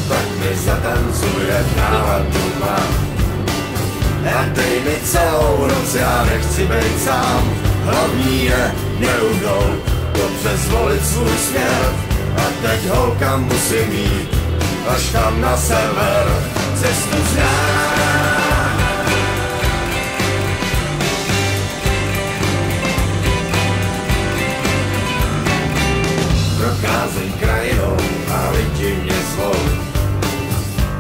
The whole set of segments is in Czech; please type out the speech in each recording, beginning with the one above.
tak mi zatancuje náladu mám. A dej mi celou noc, já nechci být sám. Hlavní je neuhnout, dobře zvolit svůj směr. A teď holka musím jít, až tam na sever, cestu znám. Procházím krajinou a lidi mě zvou.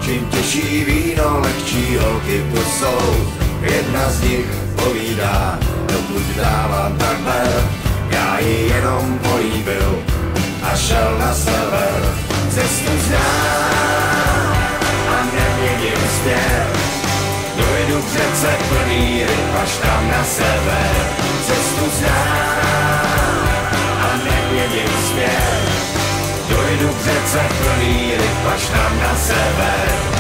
Čím těžší víno, lehčí holky tu jsou. Jedna z nich povídá, dokud dávám tak ber. Já ji jenom políbil a šel na sever. Cestu znám a neměním směr. Dojdu k řece plný ryb až tam na sever. Cestu znám a neměním směr. Dojdu k řece plný ryb až tam na sever.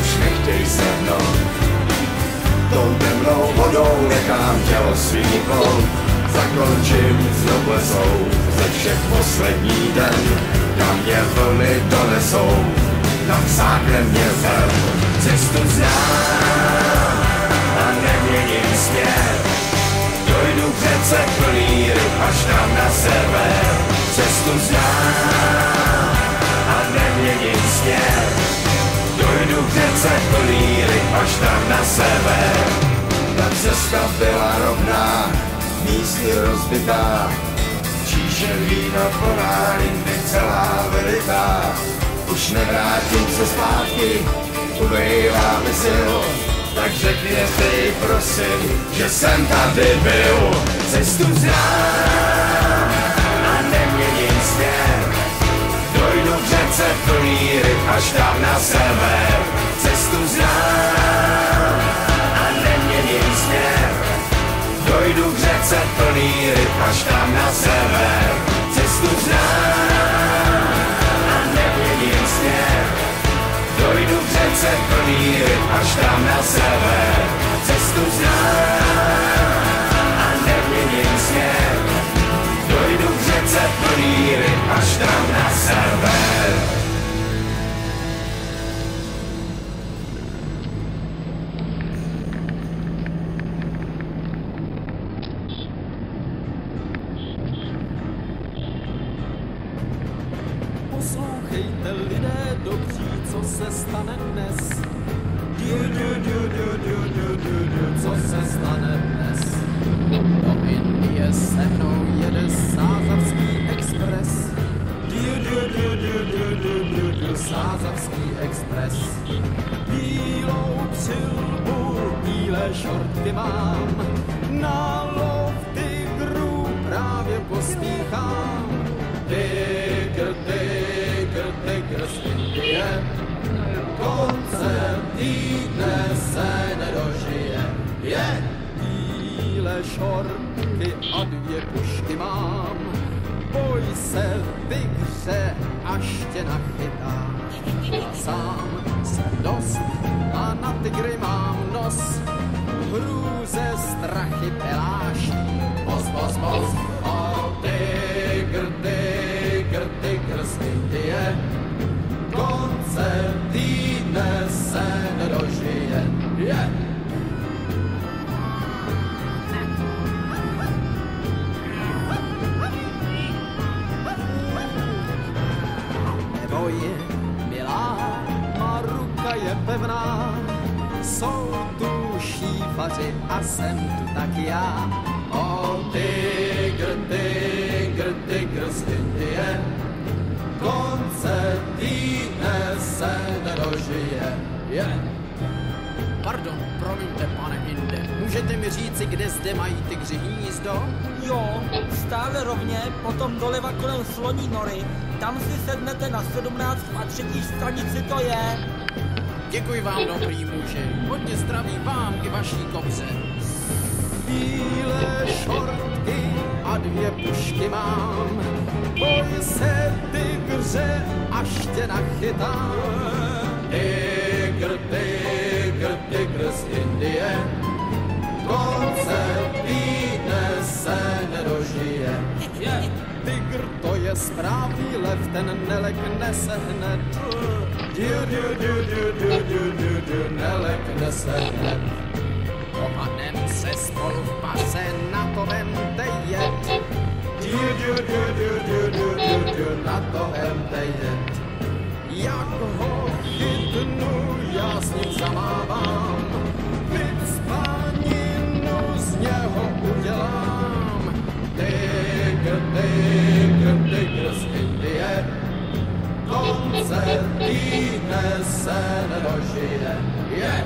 Už nechtěj se mnou, tou temnou vodou nechám tělo svítnout. Zakončím s noblesou ze všech poslední den, kam mě vlny donesou, tam sáhne mě zem. Cestu znám a neměním směr, dojdu k řece plný ryb až tam na sever. Cestu znám a neměním směr, dojdu k řece plný ryb až tam na sever. Ta cesta byla rovná, místy rozbitá, číše vína plná, jindy celá vylitá. Už nevrátím se zpátky, ubejvá mi sil, tak řekni ty prosím, že jsem tady byl. Cestu znám a neměním směr, dojdu k řece plný ryb až tam na sever. Cestu znám a neměním směr, dojdu k řece plný ryb až tam na sever. Cestu znám a neměním směr, dojdu k řece plný ryb až tam na sever. Cestu znám a neměním směr, dojdu k řece plný ryb až tam na sever. Poslouchejte lidé dobří, co se stane dnes. Co se stane dnes? Do Indie se mnou jede Sázavský expres. Sázavský expres. Bílou přilbu, bílé šorty mám, na lov tygru právě pospíchám. Tygr, tygr, tygr z Indie, koncem týdne se nedožije. Bílé šorty a 2 pušky mám, boj se tygře, až tě nachytá. Sám jsem dost a na tygry mám nos, hrůze, strachy, peláší. Bos, bos, bos, o tygr, tygr, tygr z Indie, konce týdne se nedožije. Neboj, milá, má ruka je pevná, jsou tu šífaři a jsem tu tak já. O tygr, tygr, tygr z Indie, konce týdne se nedožije. Pardon, promiňte, pane Inde, můžete mi říci, kde zde mají tygři hnízdo? Jo, stále rovně, potom doleva kolem Sloní nory. Tam si sednete na 17 a 3. stanici to je. Děkuji vám, dobrý muži. Hodně zdraví vám i vaší kobře. Bílé šortky pěstky a 2 pušky mám. Boj se, tygře, až tě nachytám. Tygr, tygr, tygr z Indie, konce týdne se nedožije. Tygr, to je správný lev, ten nelekne se hned. Nelekne se hned. Pohanem se spolu v pase, na to vemte jet. Na to vemte jet. Jak ho chytnu, já s ním zamávám. Vycpaninu z něho udělám. Tygr, tygr, tygr z Indie, konce týdne se nedožije. Je